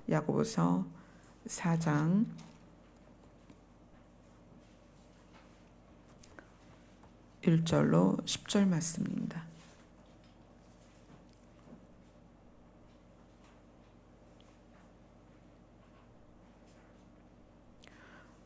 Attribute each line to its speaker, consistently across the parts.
Speaker 1: 야고보서 4장 1절로 10절 말씀입니다.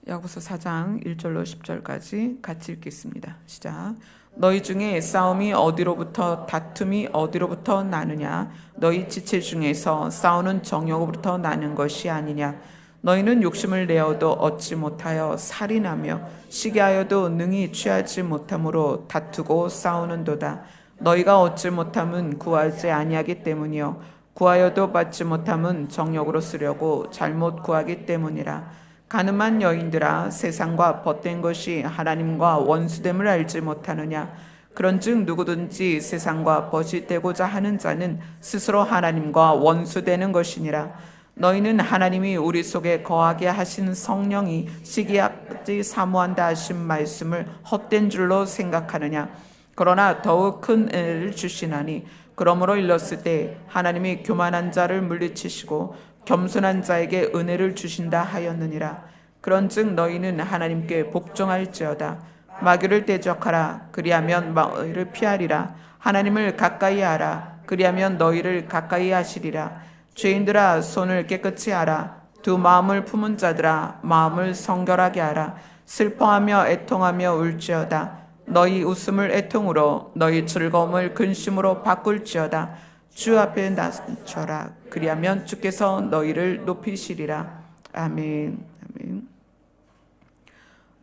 Speaker 1: 야고보서 4장 1절로 10절까지 같이 읽겠습니다. 시작. 너희 중에 싸움이 어디로부터 다툼이 어디로부터 나느냐? 너희 지체 중에서 싸우는 정욕으로부터 나는 것이 아니냐? 너희는 욕심을 내어도 얻지 못하여 살인하며 시기하여도 능히 취하지 못함으로 다투고 싸우는도다. 너희가 얻지 못함은 구하지 아니하기 때문이요 구하여도 받지 못함은 정욕으로 쓰려고 잘못 구하기 때문이라. 가늠한 여인들아, 세상과 벗된 것이 하나님과 원수됨을 알지 못하느냐? 그런즉 누구든지 세상과 벗이 되고자 하는 자는 스스로 하나님과 원수되는 것이니라. 너희는 하나님이 우리 속에 거하게 하신 성령이 시기하지 사모한다 하신 말씀을 헛된 줄로 생각하느냐? 그러나 더욱 큰 은혜를 주시나니 그러므로 일렀을 때 하나님이 교만한 자를 물리치시고 겸손한 자에게 은혜를 주신다 하였느니라. 그런즉 너희는 하나님께 복종할지어다. 마귀를 대적하라. 그리하면 너희를 피하리라. 하나님을 가까이 하라. 그리하면 너희를 가까이 하시리라. 죄인들아, 손을 깨끗이 하라. 두 마음을 품은 자들아, 마음을 성결하게 하라. 슬퍼하며 애통하며 울지어다. 너희 웃음을 애통으로, 너희 즐거움을 근심으로 바꿀지어다. 주 앞에 낮춰라. 그리하면 주께서 너희를 높이시리라. 아멘. 아멘.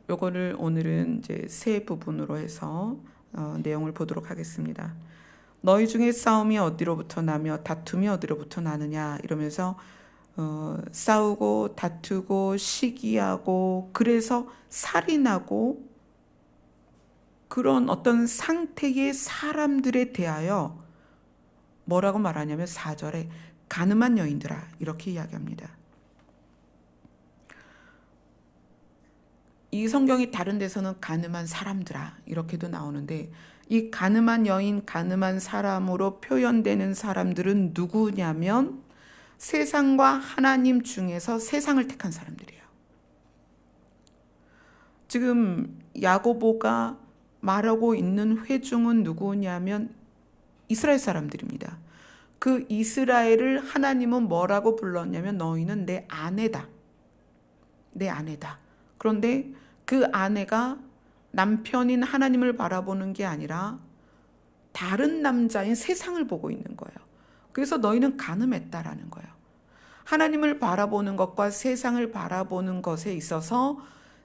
Speaker 1: 요거를 오늘은 이제 세 부분으로 해서 내용을 보도록 하겠습니다. 너희 중에 싸움이 어디로부터 나며 다툼이 어디로부터 나느냐 이러면서 싸우고 다투고 시기하고 그래서 살인하고 그런 어떤 상태의 사람들에 대하여 뭐라고 말하냐면 4절에 가늠한 여인들아 이렇게 이야기합니다. 이 성경이 다른 데서는 가늠한 사람들아 이렇게도 나오는데 이 가늠한 여인, 가늠한 사람으로 표현되는 사람들은 누구냐면 세상과 하나님 중에서 세상을 택한 사람들이에요. 지금 야고보가 말하고 있는 회중은 누구냐면 이스라엘 사람들입니다. 그 이스라엘을 하나님은 뭐라고 불렀냐면 너희는 내 아내다. 내 아내다. 그런데 그 아내가 남편인 하나님을 바라보는 게 아니라 다른 남자인 세상을 보고 있는 거예요. 그래서 너희는 간음했다라는 거예요. 하나님을 바라보는 것과 세상을 바라보는 것에 있어서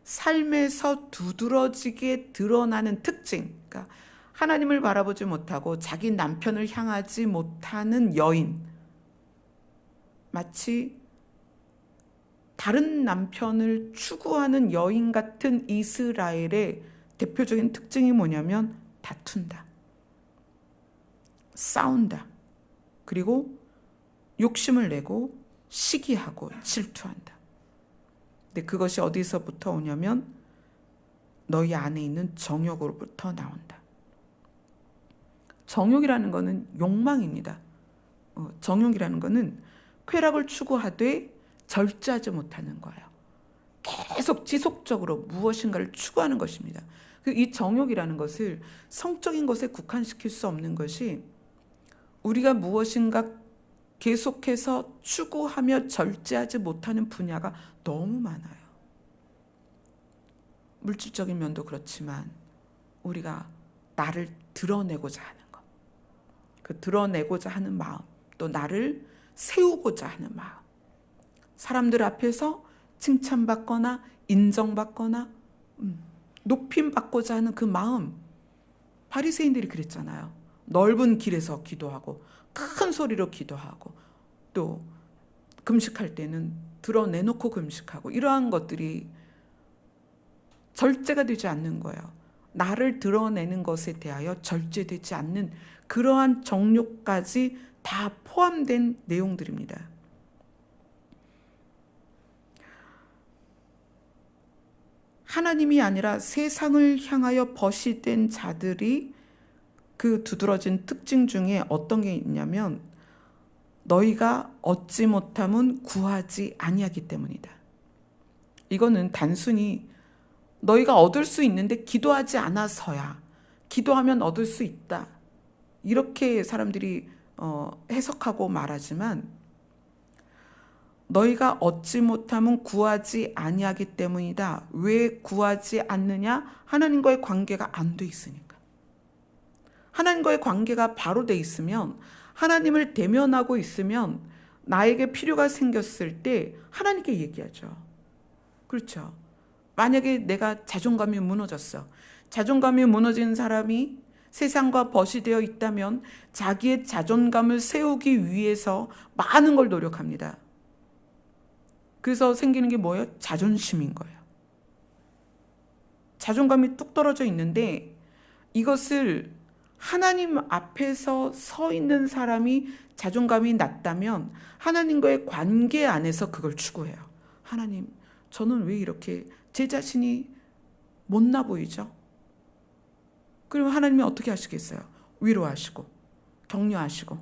Speaker 1: 삶에서 두드러지게 드러나는 특징, 그러니까 하나님을 바라보지 못하고 자기 남편을 향하지 못하는 여인, 마치 다른 남편을 추구하는 여인 같은 이스라엘의 대표적인 특징이 뭐냐면 다툰다, 싸운다, 그리고 욕심을 내고 시기하고 질투한다. 근데 그것이 어디서부터 오냐면 너희 안에 있는 정욕으로부터 나온다. 정욕이라는 것은 욕망입니다. 정욕이라는 것은 쾌락을 추구하되 절제하지 못하는 거예요. 계속 지속적으로 무엇인가를 추구하는 것입니다. 이 정욕이라는 것을 성적인 것에 국한시킬 수 없는 것이 우리가 무엇인가 계속해서 추구하며 절제하지 못하는 분야가 너무 많아요. 물질적인 면도 그렇지만 우리가 나를 드러내고자 하는 것, 그 드러내고자 하는 마음, 또 나를 세우고자 하는 마음, 사람들 앞에서 칭찬받거나 인정받거나 높임받고자 하는 그 마음. 바리새인들이 그랬잖아요. 넓은 길에서 기도하고 큰 소리로 기도하고 또 금식할 때는 드러내놓고 금식하고 이러한 것들이 절제가 되지 않는 거예요. 나를 드러내는 것에 대하여 절제되지 않는 그러한 정욕까지 다 포함된 내용들입니다. 하나님이 아니라 세상을 향하여 벗이 된 자들이 그 두드러진 특징 중에 어떤 게 있냐면 너희가 얻지 못함은 구하지 아니하기 때문이다. 이거는 단순히 너희가 얻을 수 있는데 기도하지 않아서야. 기도하면 얻을 수 있다. 이렇게 사람들이 해석하고 말하지만, 너희가 얻지 못함은 구하지 아니하기 때문이다. 왜 구하지 않느냐? 하나님과의 관계가 안 돼 있으니까. 하나님과의 관계가 바로 돼 있으면, 하나님을 대면하고 있으면 나에게 필요가 생겼을 때 하나님께 얘기하죠. 그렇죠. 만약에 내가 자존감이 무너졌어. 자존감이 무너진 사람이 세상과 벗이 되어 있다면 자기의 자존감을 세우기 위해서 많은 걸 노력합니다. 그래서 생기는 게 뭐예요? 자존심인 거예요. 자존감이 뚝 떨어져 있는데, 이것을 하나님 앞에서 서 있는 사람이 자존감이 낮다면 하나님과의 관계 안에서 그걸 추구해요. 하나님, 저는 왜 이렇게 제 자신이 못나 보이죠? 그러면 하나님이 어떻게 하시겠어요? 위로하시고 격려하시고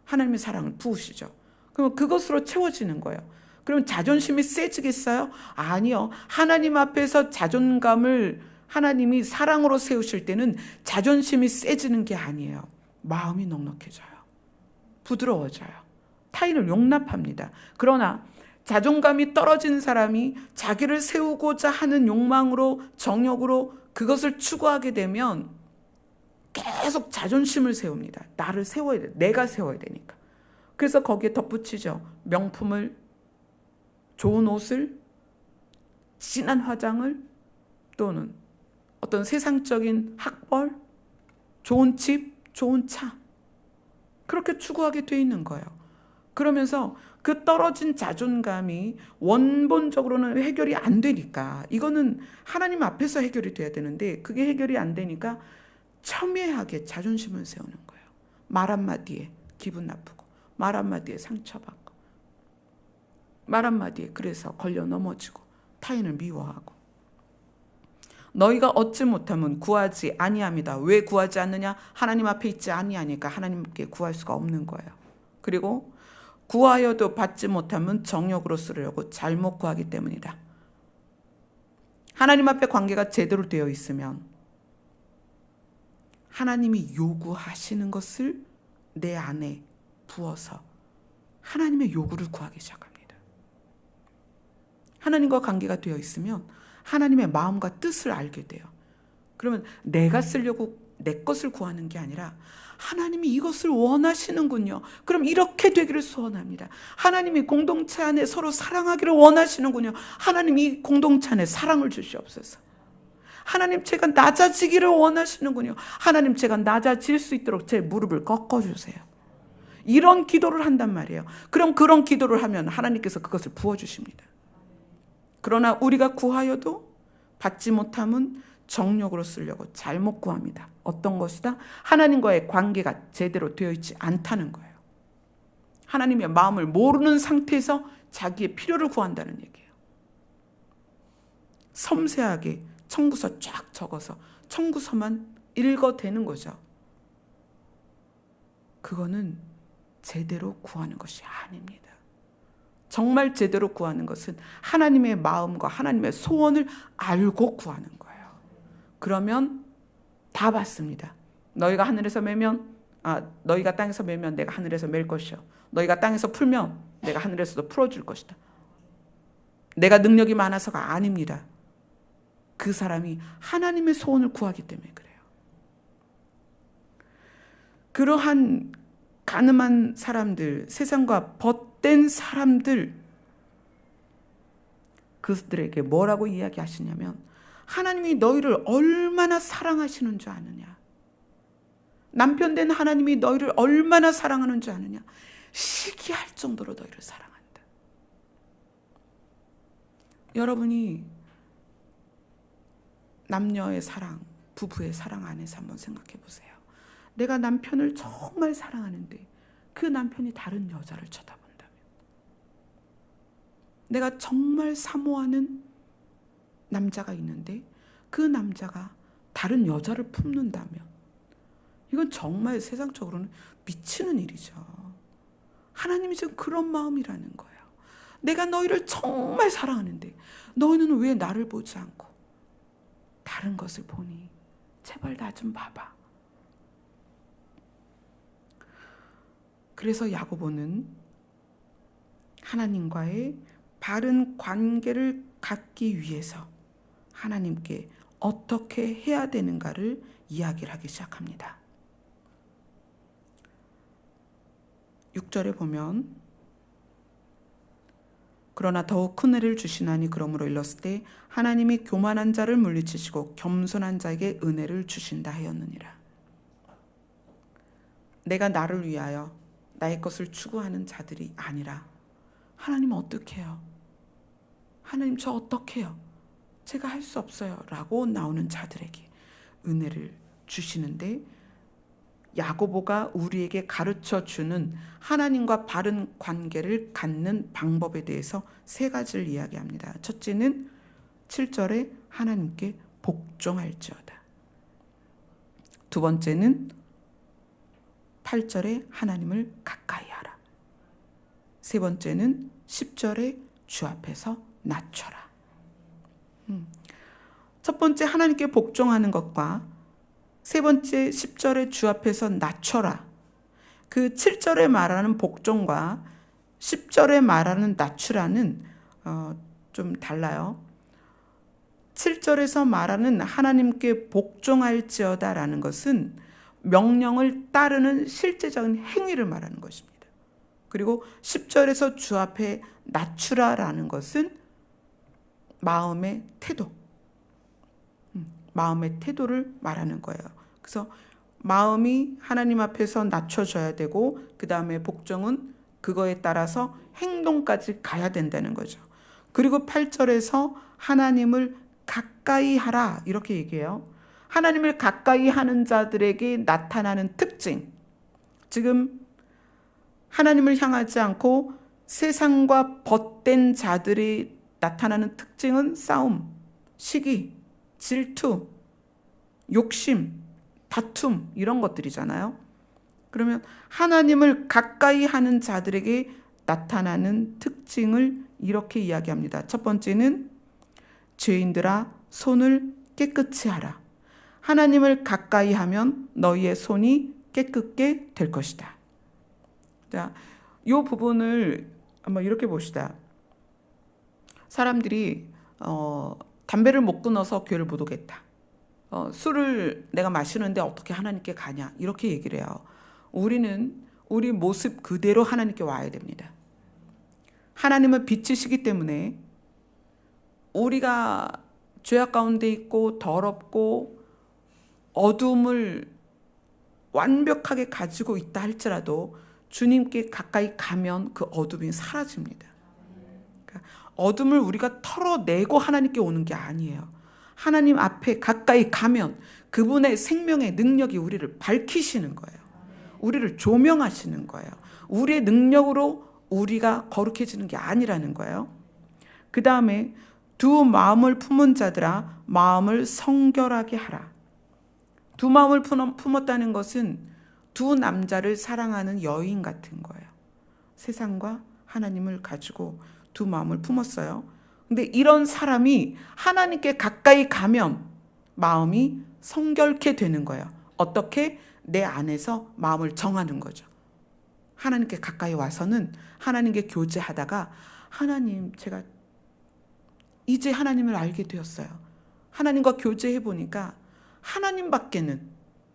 Speaker 1: 하나님의 사랑을 부으시죠. 그러면 그것으로 채워지는 거예요. 그럼 자존심이 세지겠어요? 아니요. 하나님 앞에서 자존감을 하나님이 사랑으로 세우실 때는 자존심이 세지는 게 아니에요. 마음이 넉넉해져요. 부드러워져요. 타인을 용납합니다. 그러나 자존감이 떨어진 사람이 자기를 세우고자 하는 욕망으로, 정욕으로 그것을 추구하게 되면 계속 자존심을 세웁니다. 나를 세워야 돼. 내가 세워야 되니까. 그래서 거기에 덧붙이죠. 명품을, 좋은 옷을, 진한 화장을, 또는 어떤 세상적인 학벌, 좋은 집, 좋은 차, 그렇게 추구하게 돼 있는 거예요. 그러면서 그 떨어진 자존감이 원본적으로는 해결이 안 되니까, 이거는 하나님 앞에서 해결이 돼야 되는데 그게 해결이 안 되니까 첨예하게 자존심을 세우는 거예요. 말 한마디에 기분 나쁘고, 말 한마디에 상처받고, 말 한마디에 그래서 걸려 넘어지고 타인을 미워하고. 너희가 얻지 못함은 구하지 아니함이다. 왜 구하지 않느냐? 하나님 앞에 있지 아니하니까 하나님께 구할 수가 없는 거예요. 그리고 구하여도 받지 못함은 정욕으로 쓰려고 잘못 구하기 때문이다. 하나님 앞에 관계가 제대로 되어 있으면 하나님이 요구하시는 것을 내 안에 부어서 하나님의 요구를 구하기 시작합니다. 하나님과 관계가 되어 있으면 하나님의 마음과 뜻을 알게 돼요. 그러면 내가 쓰려고 내 것을 구하는 게 아니라 하나님이 이것을 원하시는군요. 그럼 이렇게 되기를 소원합니다. 하나님이 공동체 안에 서로 사랑하기를 원하시는군요. 하나님 이 공동체 안에 사랑을 주시옵소서. 하나님 제가 낮아지기를 원하시는군요. 하나님 제가 낮아질 수 있도록 제 무릎을 꺾어주세요. 이런 기도를 한단 말이에요. 그럼 그런 기도를 하면 하나님께서 그것을 부어주십니다. 그러나 우리가 구하여도 받지 못함은 정욕으로 쓰려고 잘못 구합니다. 어떤 것이다? 하나님과의 관계가 제대로 되어 있지 않다는 거예요. 하나님의 마음을 모르는 상태에서 자기의 필요를 구한다는 얘기예요. 섬세하게 청구서 쫙 적어서 청구서만 읽어대는 거죠. 그거는 제대로 구하는 것이 아닙니다. 정말 제대로 구하는 것은 하나님의 마음과 하나님의 소원을 알고 구하는 거예요. 그러면 다 받습니다. 너희가 하늘에서 매면, 너희가 땅에서 매면 내가 하늘에서 맬 것이요. 너희가 땅에서 풀면 내가 하늘에서도 풀어줄 것이다. 내가 능력이 많아서가 아닙니다. 그 사람이 하나님의 소원을 구하기 때문에 그래요. 그러한 가늠한 사람들, 세상과 벗된 사람들, 그들에게 뭐라고 이야기하시냐면 하나님이 너희를 얼마나 사랑하시는 줄 아느냐. 남편 된 하나님이 너희를 얼마나 사랑하는 줄 아느냐. 시기할 정도로 너희를 사랑한다. 여러분이 남녀의 사랑, 부부의 사랑 안에서 한번 생각해 보세요. 내가 남편을 정말 사랑하는데 그 남편이 다른 여자를 쳐다본다면, 내가 정말 사모하는 남자가 있는데 그 남자가 다른 여자를 품는다면, 이건 정말 세상적으로는 미치는 일이죠. 하나님이 지금 그런 마음이라는 거예요. 내가 너희를 정말 사랑하는데 너희는 왜 나를 보지 않고 다른 것을 보니? 제발 나 좀 봐봐. 그래서 야고보는 하나님과의 바른 관계를 갖기 위해서 하나님께 어떻게 해야 되는가를 이야기를 하기 시작합니다. 6절에 보면 그러나 더욱 큰 은혜를 주시나니 그러므로 일렀을 때 하나님이 교만한 자를 물리치시고 겸손한 자에게 은혜를 주신다 하였느니라. 내가 나를 위하여 나의 것을 추구하는 자들이 아니라 하나님 어떻게 해요? 하나님 저 어떻게 해요? 제가 할 수 없어요 라고 나오는 자들에게 은혜를 주시는데, 야고보가 우리에게 가르쳐주는 하나님과 바른 관계를 갖는 방법에 대해서 세 가지를 이야기합니다. 첫째는 7절에 하나님께 복종할지어다. 두 번째는 8절에 하나님을 가까이 하라. 세 번째는 10절에 주 앞에서 낮춰라. 첫 번째 하나님께 복종하는 것과 세 번째 10절에 주 앞에서 낮춰라. 그 7절에 말하는 복종과 10절에 말하는 낮추라는 좀 달라요. 7절에서 말하는 하나님께 복종할지어다 라는 것은 명령을 따르는 실제적인 행위를 말하는 것입니다. 그리고 10절에서 주 앞에 낮추라 라는 것은 마음의 태도, 마음의 태도를 말하는 거예요. 그래서 마음이 하나님 앞에서 낮춰져야 되고 그 다음에 복종은 그거에 따라서 행동까지 가야 된다는 거죠. 그리고 8절에서 하나님을 가까이 하라 이렇게 얘기해요. 하나님을 가까이 하는 자들에게 나타나는 특징, 지금 하나님을 향하지 않고 세상과 벗된 자들이 나타나는 특징은 싸움, 시기, 질투, 욕심, 다툼 이런 것들이잖아요. 그러면 하나님을 가까이 하는 자들에게 나타나는 특징을 이렇게 이야기합니다. 첫 번째는 죄인들아 손을 깨끗이 하라. 하나님을 가까이 하면 너희의 손이 깨끗게 될 것이다. 자, 이 부분을 한번 이렇게 봅시다. 사람들이 담배를 못 끊어서 교회를 못 오겠다. 술을 내가 마시는데 어떻게 하나님께 가냐 이렇게 얘기를 해요. 우리는 우리 모습 그대로 하나님께 와야 됩니다. 하나님은 빛이시기 때문에 우리가 죄악 가운데 있고 더럽고 어둠을 완벽하게 가지고 있다 할지라도 주님께 가까이 가면 그 어둠이 사라집니다. 그러니까 어둠을 우리가 털어내고 하나님께 오는 게 아니에요. 하나님 앞에 가까이 가면 그분의 생명의 능력이 우리를 밝히시는 거예요. 우리를 조명하시는 거예요. 우리의 능력으로 우리가 거룩해지는 게 아니라는 거예요. 그 다음에 두 마음을 품은 자들아 마음을 성결하게 하라. 두 마음을 품었다는 것은 두 남자를 사랑하는 여인 같은 거예요. 세상과 하나님을 가지고 두 마음을 품었어요. 근데 이런 사람이 하나님께 가까이 가면 마음이 성결케 되는 거예요. 어떻게? 내 안에서 마음을 정하는 거죠. 하나님께 가까이 와서는 하나님께 교제하다가 하나님, 제가 이제 하나님을 알게 되었어요. 하나님과 교제해 보니까 하나님밖에는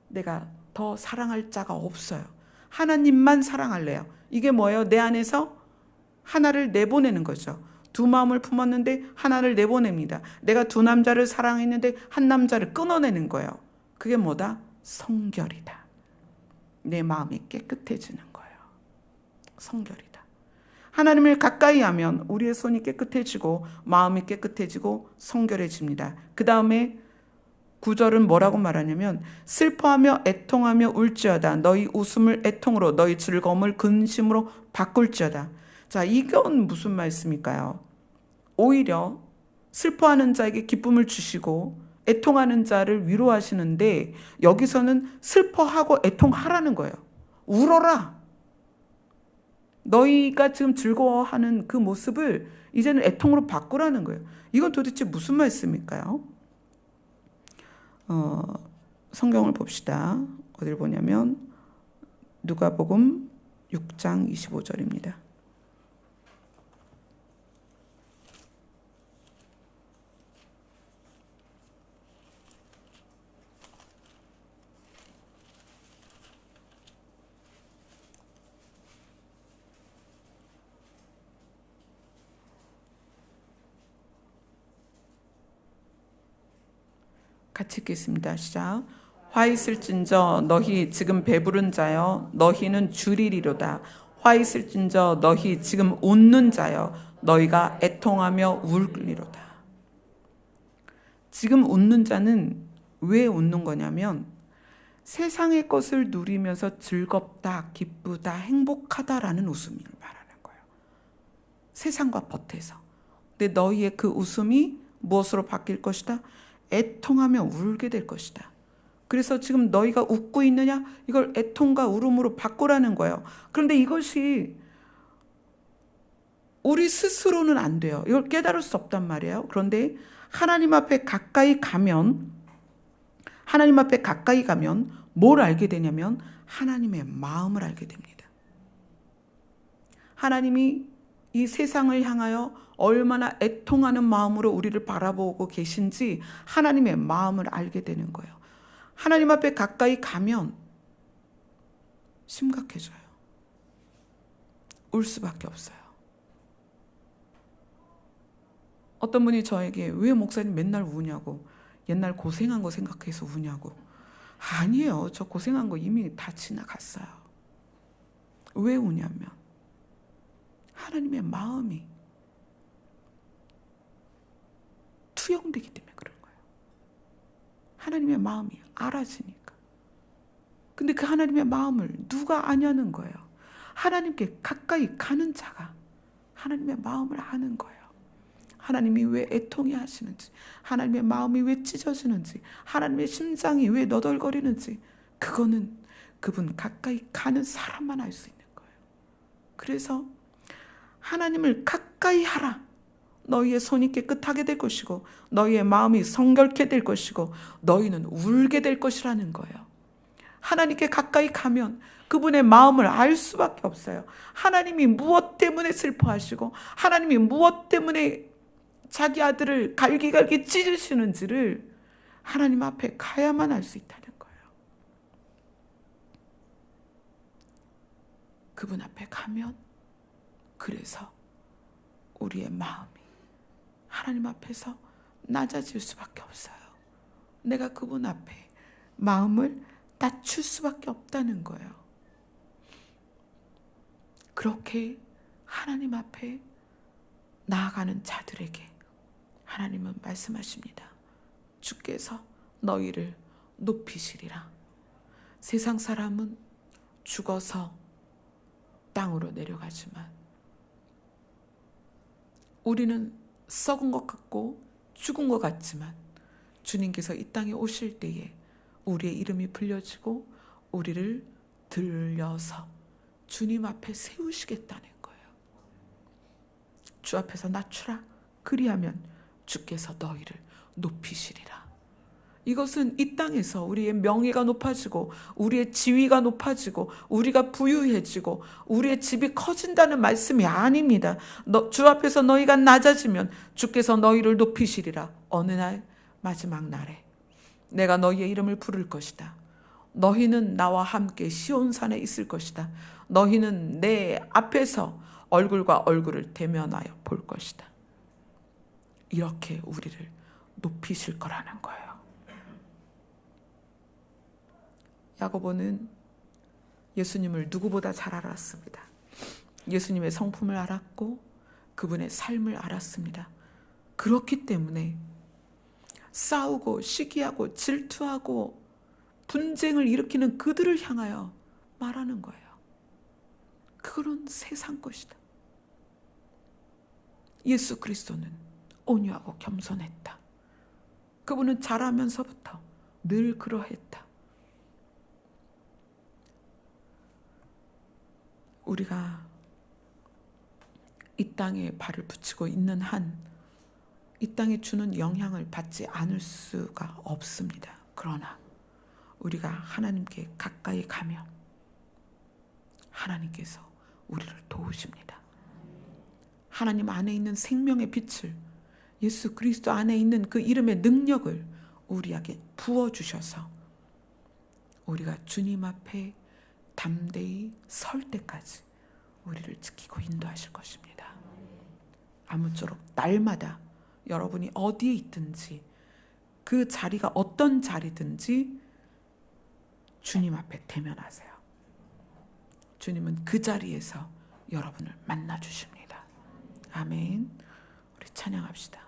Speaker 1: 내가 더 사랑할 자가 없어요. 하나님만 사랑할래요. 이게 뭐예요? 내 안에서 하나를 내보내는 거죠. 두 마음을 품었는데 하나를 내보냅니다. 내가 두 남자를 사랑했는데 한 남자를 끊어내는 거예요. 그게 뭐다? 성결이다. 내 마음이 깨끗해지는 거예요. 성결이다. 하나님을 가까이 하면 우리의 손이 깨끗해지고 마음이 깨끗해지고 성결해집니다. 그 다음에 9절은 뭐라고 말하냐면 슬퍼하며 애통하며 울지어다. 너희 웃음을 애통으로 너희 즐거움을 근심으로 바꿀지어다. 자, 이건 무슨 말씀일까요? 오히려 슬퍼하는 자에게 기쁨을 주시고 애통하는 자를 위로하시는데 여기서는 슬퍼하고 애통하라는 거예요. 울어라. 너희가 지금 즐거워하는 그 모습을 이제는 애통으로 바꾸라는 거예요. 이건 도대체 무슨 말씀일까요? 성경을 봅시다. 어딜 보냐면 누가복음 6장 25절입니다. 같이 읽겠습니다. 시작. 화 있을진저 너희 지금 배부른 자여 너희는 줄이리로다. 화 있을진저 너희 지금 웃는 자여 너희가 애통하며 울리로다. 지금 웃는 자는 왜 웃는 거냐면 세상의 것을 누리면서 즐겁다, 기쁘다, 행복하다라는 웃음을 말하는 거예요. 세상과 벗해서. 근데 너희의 그 웃음이 무엇으로 바뀔 것이다? 애통하며 울게 될 것이다. 그래서 지금 너희가 웃고 있느냐? 이걸 애통과 울음으로 바꾸라는 거예요. 그런데 이것이 우리 스스로는 안 돼요. 이걸 깨달을 수 없단 말이에요. 그런데 하나님 앞에 가까이 가면 뭘 알게 되냐면 하나님의 마음을 알게 됩니다. 하나님이 이 세상을 향하여 얼마나 애통하는 마음으로 우리를 바라보고 계신지 하나님의 마음을 알게 되는 거예요. 하나님 앞에 가까이 가면 심각해져요. 울 수밖에 없어요. 어떤 분이 저에게 왜 목사님 맨날 우냐고, 옛날 고생한 거 생각해서 우냐고. 아니에요. 저 고생한 거 이미 다 지나갔어요. 왜 우냐면 하나님의 마음이 투영되기 때문에 그런 거예요. 하나님의 마음이 알아지니까. 근데 그 하나님의 마음을 누가 아냐는 거예요. 하나님께 가까이 가는 자가 하나님의 마음을 아는 거예요. 하나님이 왜 애통해 하시는지, 하나님의 마음이 왜 찢어지는지, 하나님의 심장이 왜 너덜거리는지, 그거는 그분 가까이 가는 사람만 알 수 있는 거예요. 그래서 하나님을 가까이 하라. 너희의 손이 깨끗하게 될 것이고 너희의 마음이 성결케 될 것이고 너희는 울게 될 것이라는 거예요. 하나님께 가까이 가면 그분의 마음을 알 수밖에 없어요. 하나님이 무엇 때문에 슬퍼하시고 하나님이 무엇 때문에 자기 아들을 갈기갈기 찢으시는지를 하나님 앞에 가야만 알 수 있다는 거예요. 그분 앞에 가면 그래서 우리의 마음이 하나님 앞에서 낮아질 수밖에 없어요. 내가 그분 앞에 마음을 낮출 수밖에 없다는 거예요. 그렇게 하나님 앞에 나아가는 자들에게 하나님은 말씀하십니다. 주께서 너희를 높이시리라. 세상 사람은 죽어서 땅으로 내려가지만 우리는 썩은 것 같고 죽은 것 같지만 주님께서 이 땅에 오실 때에 우리의 이름이 불려지고 우리를 들려서 주님 앞에 세우시겠다는 거예요. 주 앞에서 낮추라. 그리하면 주께서 너희를 높이시리라. 이것은 이 땅에서 우리의 명예가 높아지고 우리의 지위가 높아지고 우리가 부유해지고 우리의 집이 커진다는 말씀이 아닙니다. 주 앞에서 너희가 낮아지면 주께서 너희를 높이시리라. 어느 날 마지막 날에 내가 너희의 이름을 부를 것이다. 너희는 나와 함께 시온산에 있을 것이다. 너희는 내 앞에서 얼굴과 얼굴을 대면하여 볼 것이다. 이렇게 우리를 높이실 거라는 거예요. 야고보는 예수님을 누구보다 잘 알았습니다. 예수님의 성품을 알았고 그분의 삶을 알았습니다. 그렇기 때문에 싸우고 시기하고 질투하고 분쟁을 일으키는 그들을 향하여 말하는 거예요. 그거는 세상 것이다. 예수 그리스도는 온유하고 겸손했다. 그분은 자라면서부터 늘 그러했다. 우리가 이 땅에 발을 붙이고 있는 한 이 땅에 주는 영향을 받지 않을 수가 없습니다. 그러나 우리가 하나님께 가까이 가면 하나님께서 우리를 도우십니다. 하나님 안에 있는 생명의 빛을, 예수 그리스도 안에 있는 그 이름의 능력을 우리에게 부어주셔서 우리가 주님 앞에 담대히 설 때까지 우리를 지키고 인도하실 것입니다. 아무쪼록 날마다 여러분이 어디에 있든지 그 자리가 어떤 자리든지 주님 앞에 대면하세요. 주님은 그 자리에서 여러분을 만나 주십니다. 아멘. 우리 찬양합시다.